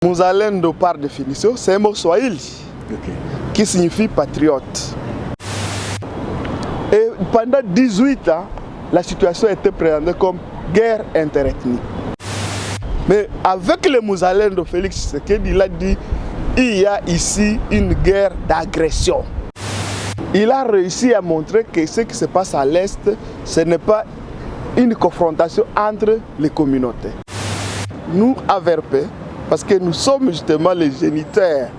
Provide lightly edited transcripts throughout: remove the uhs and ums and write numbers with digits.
Muzalendo, par définition, c'est un mot swahili qui signifie patriote. Et pendant 18 ans, la situation était présentée comme guerre interethnique. Mais avec le Muzalendo, Félix Tshisekedi, il a dit il y a ici une guerre d'agression. Il a réussi à montrer que ce qui se passe à l'Est, ce n'est pas une confrontation entre les communautés. Nous, AVRP, parce que nous sommes justement les géniteurs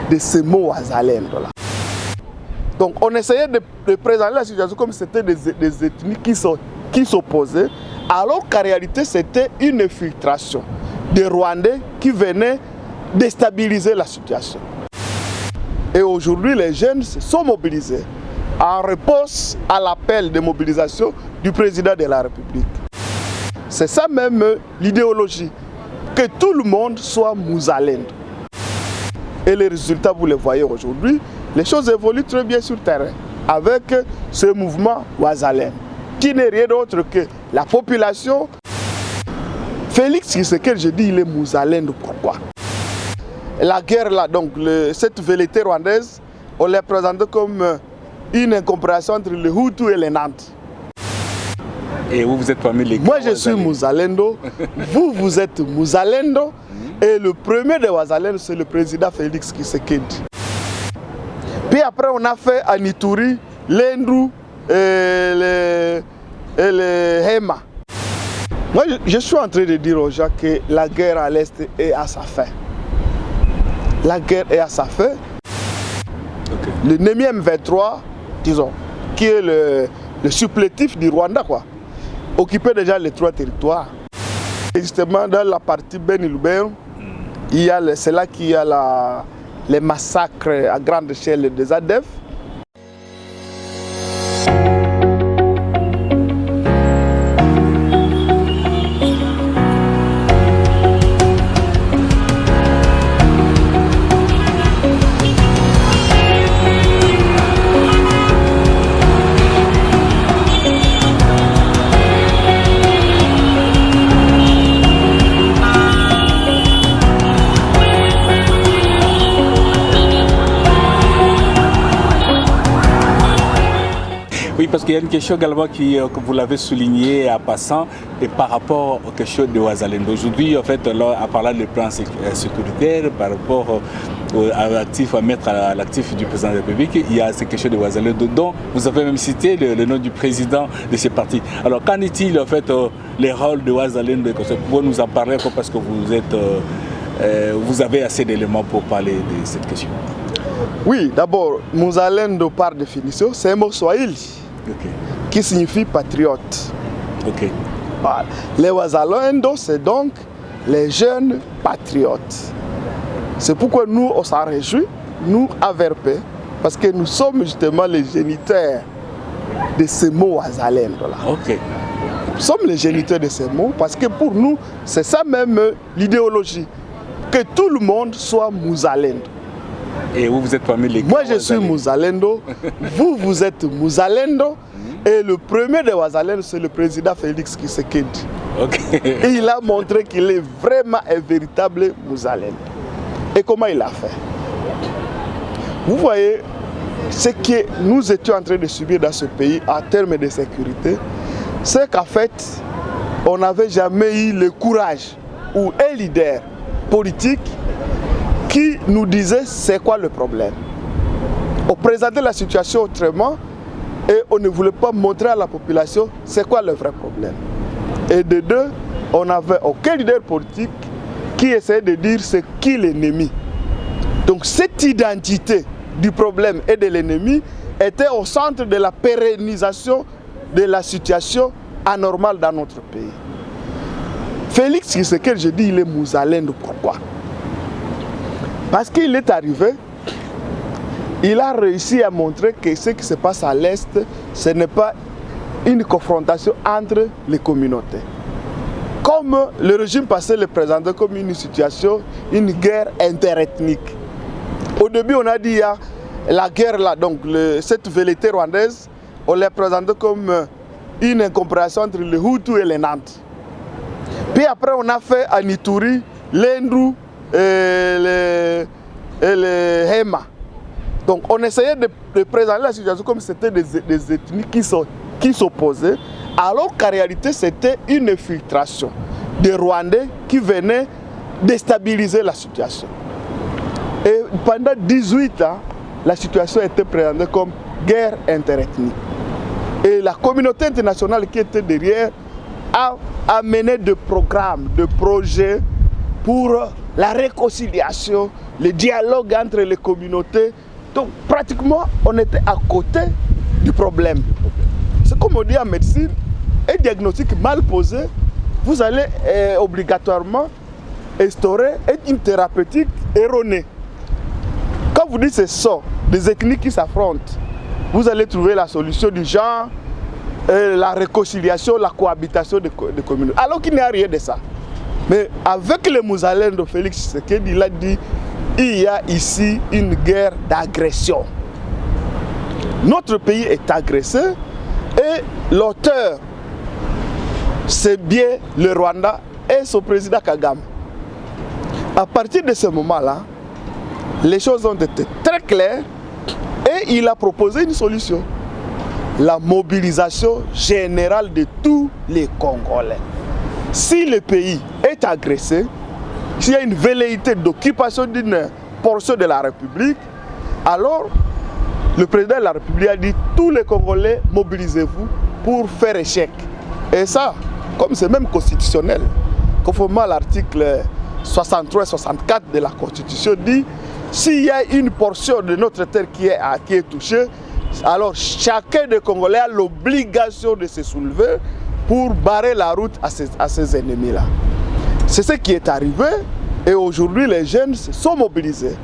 de ce mot Wazalendo. Donc on essayait de présenter la situation comme si c'était des ethnies qui s'opposaient, alors qu'en réalité c'était une infiltration des Rwandais qui venaient déstabiliser la situation. Et aujourd'hui les jeunes se sont mobilisés en réponse à l'appel de mobilisation du président de la République. C'est ça même l'idéologie, que tout le monde soit Muzalendo. Et les résultats, vous les voyez aujourd'hui, les choses évoluent très bien sur le terrain avec ce mouvement Wazalendo, qui n'est rien d'autre que la population. Félix Tshisekedi, je dis, il est Muzalendo. Pourquoi? La guerre là, donc cette velléité rwandaise, on l'a présentée comme une incompréhension entre les Hutus et les Nantes. Et vous êtes parmi les... Moi je suis Muzalendo, vous êtes Muzalendo, et le premier de Wazalendo c'est le président Félix Tshisekedi. Puis après on a fait à Ituri, l'Endrou et le Hema. Moi je suis en train de dire aux gens que la guerre à l'Est est à sa fin. La guerre est à sa fin. Le Némi M23, disons, qui est le supplétif du Rwanda, quoi, occupait déjà les 3 territoires. Et justement, dans la partie Beni-Lubero, c'est là qu'il y a les massacres à grande échelle des ADF. Oui, parce qu'il y a une question également que vous l'avez souligné en passant, et par rapport aux questions de Wazalendo. Aujourd'hui, en fait, en parlant des plans sécuritaires, par rapport à mettre à l'actif du président de la République, il y a ces questions de Wazalendo, dont vous avez même cité le nom du président de ces partis. Alors, qu'en est-il, en fait, les rôles de Wazalendo? Vous pouvez nous en parler parce que vous avez assez d'éléments pour parler de cette question. Oui, d'abord, Muzalendo, par définition, c'est un mot swahili qui signifie patriote. Voilà. Les Wazalendo, c'est donc les jeunes patriotes. C'est pourquoi nous, on s'en réjouit, nous, AVRP, parce que nous sommes justement les géniteurs de ce mot Wazalendo. Nous sommes les géniteurs de ces mots parce que pour nous, c'est ça même l'idéologie, que tout le monde soit Muzalendo. Et vous êtes parmi les... Moi je suis Muzalendo, vous êtes Muzalendo, et le premier de Wazalendo c'est le président Félix Tshisekedi. Et il a montré qu'il est vraiment un véritable Muzalendo. Et comment il a fait? Vous voyez, ce que nous étions en train de subir dans ce pays en termes de sécurité, c'est qu'en fait, on n'avait jamais eu le courage ou un leader politique qui nous disait c'est quoi le problème. On présentait la situation autrement et on ne voulait pas montrer à la population c'est quoi le vrai problème. Et de deux, on n'avait aucun leader politique qui essayait de dire c'est qui l'ennemi. Donc cette identité du problème et de l'ennemi était au centre de la pérennisation de la situation anormale dans notre pays. Félix Tshisekedi, je dis, il est Muzalendo. Pourquoi? Parce qu'il est arrivé, il a réussi à montrer que ce qui se passe à l'Est, ce n'est pas une confrontation entre les communautés. Comme le régime passé le présentait comme une situation, une guerre interethnique. Au début, on a dit il y a la guerre là, donc cette velléité rwandaise, on l'a présentée comme une incompréhension entre les Hutus et les Nantes. Puis après, on a fait à Ituri, l'Endrou et les Hema. Donc on essayait de présenter la situation comme si c'était des ethnies qui s'opposaient, alors qu'en réalité c'était une infiltration des Rwandais qui venaient déstabiliser la situation. Et pendant 18 ans, la situation était présentée comme guerre interethnique. Et la communauté internationale qui était derrière a amené des programmes, des projets pour la réconciliation, le dialogue entre les communautés. Donc pratiquement, on était à côté du problème. C'est comme on dit en médecine, un diagnostic mal posé, vous allez obligatoirement instaurer une thérapeutique erronée. Quand vous dites que ce sont des ethnies qui s'affrontent, vous allez trouver la solution du genre, la réconciliation, la cohabitation des communautés. Alors qu'il n'y a rien de ça. Mais avec le Muzalendo de Félix Tshisekedi, il a dit il y a ici une guerre d'agression. Notre pays est agressé et l'auteur, c'est bien le Rwanda et son président Kagame. À partir de ce moment-là, les choses ont été très claires et il a proposé une solution. La mobilisation générale de tous les Congolais. Si le pays est agressé, s'il y a une velléité d'occupation d'une portion de la République, alors le président de la République a dit tous les Congolais, mobilisez-vous pour faire échec. Et ça, comme c'est même constitutionnel, conformément à l'article 63 et 64 de la Constitution, dit s'il y a une portion de notre terre qui est touchée, alors chacun des Congolais a l'obligation de se soulever pour barrer la route à ces ennemis-là. C'est ce qui est arrivé et aujourd'hui les jeunes se sont mobilisés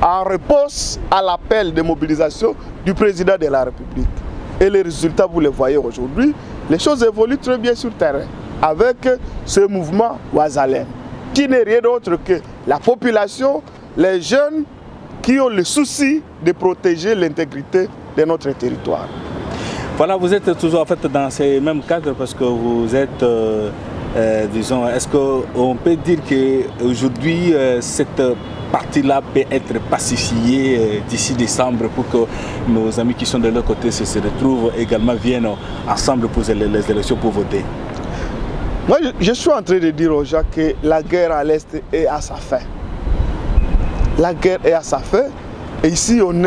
en réponse à l'appel de mobilisation du président de la République. Et les résultats, vous les voyez aujourd'hui, les choses évoluent très bien sur le terrain avec ce mouvement Wazalem, qui n'est rien d'autre que la population, les jeunes qui ont le souci de protéger l'intégrité de notre territoire. Voilà, vous êtes toujours en fait dans ces mêmes cadres parce que vous êtes, disons, est-ce qu'on peut dire qu'aujourd'hui cette partie-là peut être pacifiée d'ici décembre pour que nos amis qui sont de l'autre côté se retrouvent également, viennent ensemble pour les élections pour voter? Moi, je suis en train de dire aux gens que la guerre à l'Est est à sa fin. La guerre est à sa fin et ici on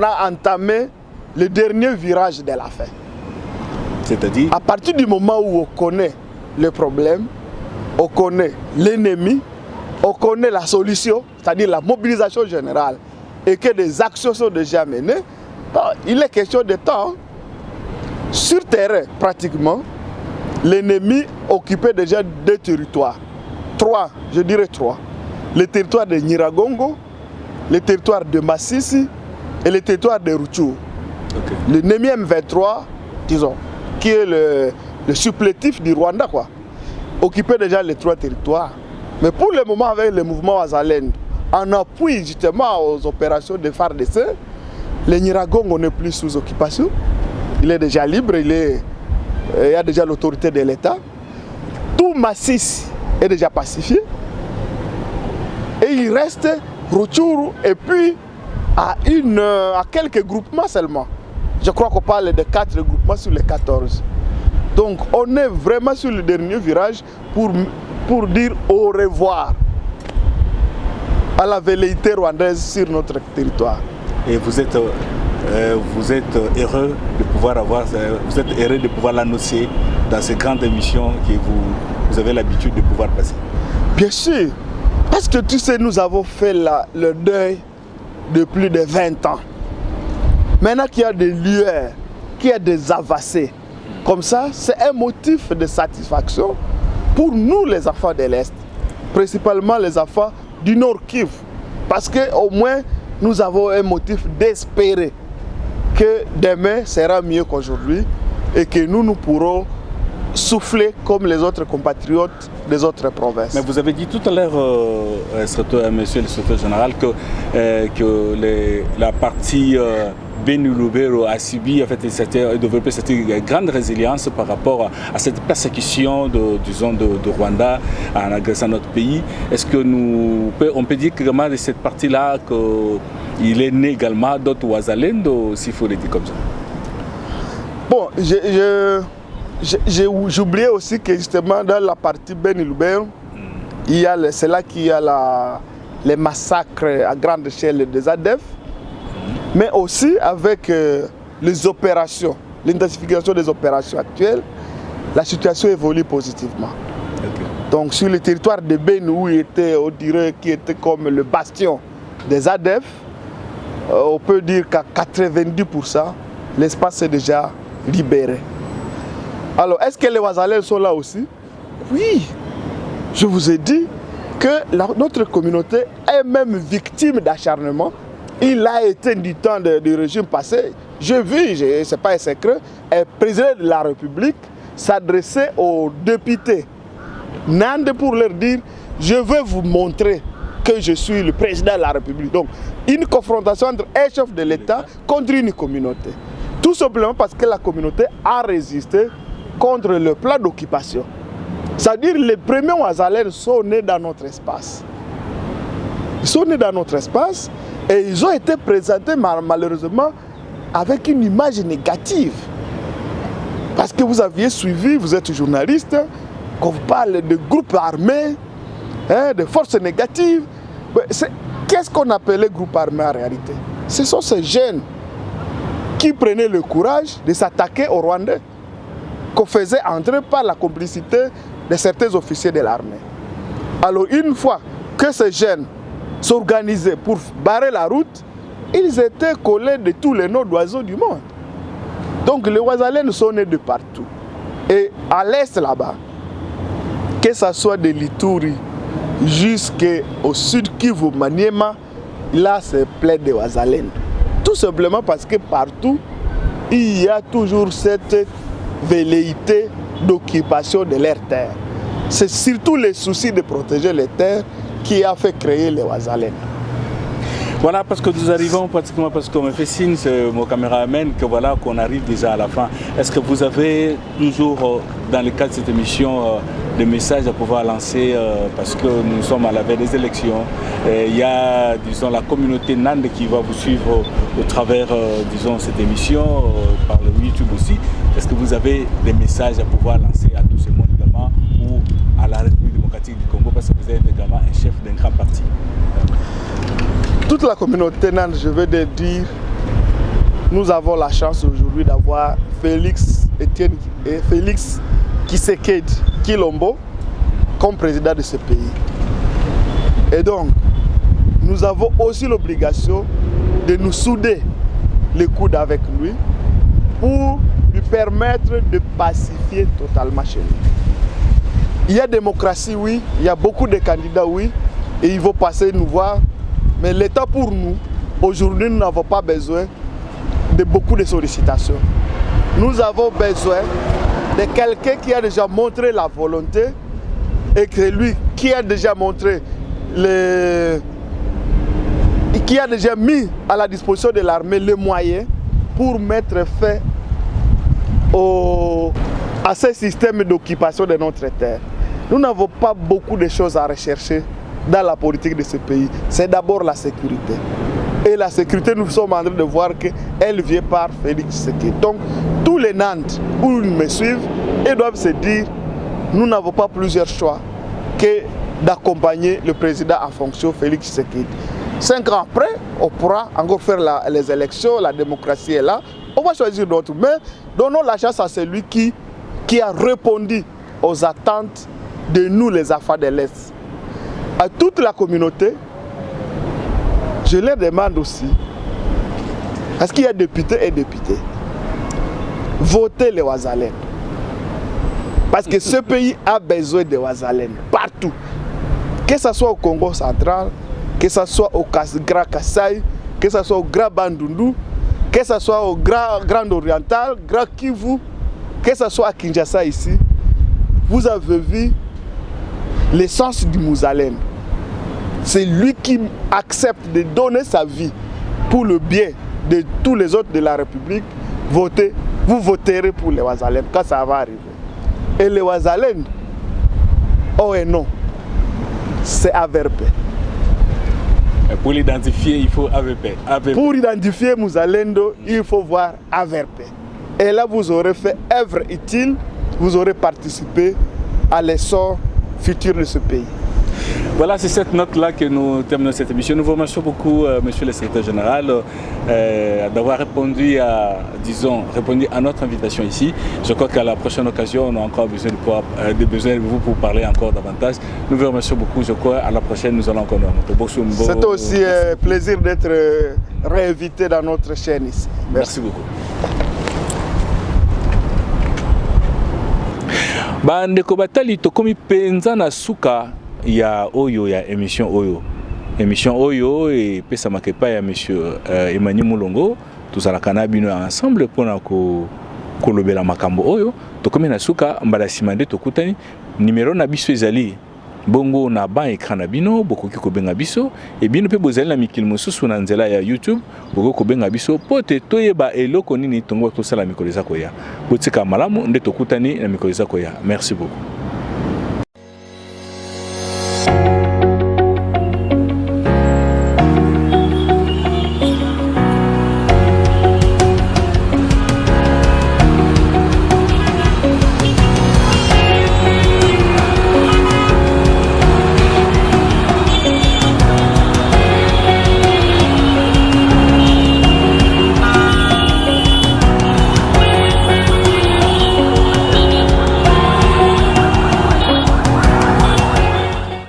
a entamé le dernier virage de la fin. C'est-à-dire? À partir du moment où on connaît le problème, on connaît l'ennemi, on connaît la solution, c'est-à-dire la mobilisation générale, et que des actions sont déjà menées, il est question de temps. Sur terrain, pratiquement, l'ennemi occupait déjà 2 territoires. 3, je dirais 3. Le territoire de Nyiragongo, le territoire de Massissi et le territoire de Rutshuru. Okay. L'ennemi M23, disons, qui est le supplétif du Rwanda, quoi, occupait déjà les 3 territoires. Mais pour le moment, avec le mouvement Wazalendo, en appui justement aux opérations de FARDC, le Nyiragongo n'est plus sous occupation. Il est déjà libre, il y a déjà l'autorité de l'État. Tout Massissi est déjà pacifié. Et il reste Rutshuru et puis à quelques groupements seulement. Je crois qu'on parle de 4 groupements sur les 14. Donc on est vraiment sur le dernier virage pour dire au revoir à la velléité rwandaise sur notre territoire. Et vous êtes heureux de pouvoir l'annoncer dans ces grandes émissions que vous avez l'habitude de pouvoir passer? Bien sûr, parce que tu sais, nous avons fait le deuil de plus de 20 ans. Maintenant qu'il y a des lueurs, qu'il y a des avancées, comme ça, c'est un motif de satisfaction pour nous les enfants de l'Est, principalement les enfants du Nord Kivu, parce qu'au moins nous avons un motif d'espérer que demain sera mieux qu'aujourd'hui et que nous pourrons souffler comme les autres compatriotes des autres provinces. Mais vous avez dit tout à l'heure, monsieur le secrétaire général, que la partie Beni Lubero a subi, en fait, développé cette grande résilience par rapport à cette persécution de Rwanda en agressant notre pays. Est-ce que on peut dire vraiment de cette partie-là qu'il est né également d'autres Wazalendo, s'il faut le dire comme ça? Bon, j'ai oublié aussi que justement dans la partie Beni Lubero, c'est là qu'il y a les massacres à grande échelle des ADF. Mais aussi avec les opérations, l'intensification des opérations actuelles, la situation évolue positivement. Okay. Donc sur le territoire de Beni, où on dirait qu'il était comme le bastion des ADF, on peut dire qu'à 90%, l'espace est déjà libéré. Alors, est-ce que les Wazalens sont là aussi? Oui, je vous ai dit que notre communauté est même victime d'acharnement. Il a été du temps du régime passé. J'ai vu, ce n'est pas un secret, un président de la République s'adressait aux députés Nande pour leur dire « Je veux vous montrer que je suis le président de la République ». Donc, une confrontation entre un chef de l'État contre une communauté. Tout simplement parce que la communauté a résisté contre le plan d'occupation. C'est-à-dire les premiers Wazalens sont nés dans notre espace. Ils sont nés dans notre espace. Et ils ont été présentés malheureusement avec une image négative. Parce que vous aviez suivi, vous êtes journaliste, qu'on vous parle de groupes armés, de forces négatives. Qu'est-ce qu'on appelait groupes armés en réalité? Ce sont ces jeunes qui prenaient le courage de s'attaquer aux Rwandais, qu'on faisait entrer par la complicité de certains officiers de l'armée. Alors une fois que ces jeunes s'organisaient pour barrer la route, ils étaient collés de tous les noms d'oiseaux du monde. Donc les Wazalens sont nés de partout. Et à l'est là-bas, que ce soit de l'Ituri jusqu'au sud Kivu, Maniema, là c'est plein de Wazalens. Tout simplement parce que partout, il y a toujours cette velléité d'occupation de leurs terres. C'est surtout le souci de protéger les terres qui a fait créer les Wazalens. Voilà, parce que nous arrivons pratiquement, parce qu'on me fait signe, mon caméraman, que voilà, qu'on arrive déjà à la fin. Est-ce que vous avez toujours, dans le cadre de cette émission, des messages à pouvoir lancer, parce que nous sommes à la veille des élections. Il y a, disons, la communauté Nande qui va vous suivre au travers, disons, cette émission, par le YouTube aussi. Est-ce que vous avez des messages à pouvoir lancer à tout ce monde également, ou à la République démocratique du Congo, parce que vous êtes également un chef d'un grand parti? Toute la communauté Nande, je veux dire, nous avons la chance aujourd'hui d'avoir Félix Tshisekedi Tshilombo comme président de ce pays. Et donc, nous avons aussi l'obligation de nous souder les coudes avec lui pour lui permettre de pacifier totalement chez nous. Il y a démocratie, oui, il y a beaucoup de candidats, oui, et ils vont passer nous voir. Mais l'État pour nous, aujourd'hui, nous n'avons pas besoin de beaucoup de sollicitations. Nous avons besoin de quelqu'un qui a déjà montré la volonté et que lui qui a déjà montré qui a déjà mis à la disposition de l'armée les moyens pour mettre fin à ce système d'occupation de notre terre. Nous n'avons pas beaucoup de choses à rechercher dans la politique de ce pays. C'est d'abord la sécurité. Et la sécurité, nous sommes en train de voir qu'elle vient par Félix Tshisekedi. Donc, tous les Nantes où ils me suivent, ils doivent se dire, nous n'avons pas plusieurs choix que d'accompagner le président en fonction, Félix Tshisekedi. 5 ans après, on pourra encore faire les élections, la démocratie est là, on va choisir d'autres. Mais donnons la chance à celui qui a répondu aux attentes de nous, les enfants de l'Est. À toute la communauté, je leur demande aussi, parce qu'il y a députés et députés, votez les Wazalens. Parce que ce pays a besoin de Wazalens partout. Que ce soit au Congo central, que ce soit au Grand Kassai, que ce soit au Grand Bandundu, que ce soit au Grand Oriental, Grand Kivu, que ce soit à Kinshasa ici, vous avez vu l'essence du Mouzalène. C'est lui qui accepte de donner sa vie pour le bien de tous les autres de la République. Votez, vous voterez pour les Ouazalènes quand ça va arriver. Et les Ouazalènes, oh et non, c'est AVRP. Pour l'identifier, il faut AVP. Pour identifier Mouzalendo, il faut voir AVRP. Et là, vous aurez fait œuvre utile, vous aurez participé à l'essor futur de ce pays. Voilà, c'est cette note-là que nous terminons cette émission. Nous vous remercions beaucoup, monsieur le secrétaire général, d'avoir répondu à notre invitation ici. Je crois qu'à la prochaine occasion, on a encore besoin de vous pour parler encore davantage. Nous vous remercions beaucoup. Je crois à la prochaine, nous allons encore nous montrer. C'est aussi un plaisir d'être réinvité dans notre chaîne ici. Merci beaucoup. Bandeko batali tokomi penza na suka ya oyo ya émission oyo et pesa makepa ya monsieur Emmanuel Mulongo tozalaka na bino ensemble pona ko lobela makambo oyo tokomi na suka mbala simande tokutani numéro na biso ezali bongo na ba écran na bino bokoki ko benga biso et bino pe bozali na mikili mosusu na nzela ya YouTube bokoki ko benga biso pote toyeba eloko nini tongo tosala mikolo za koya botika malamu nde tokutani na mikolo za koya. Merci beaucoup.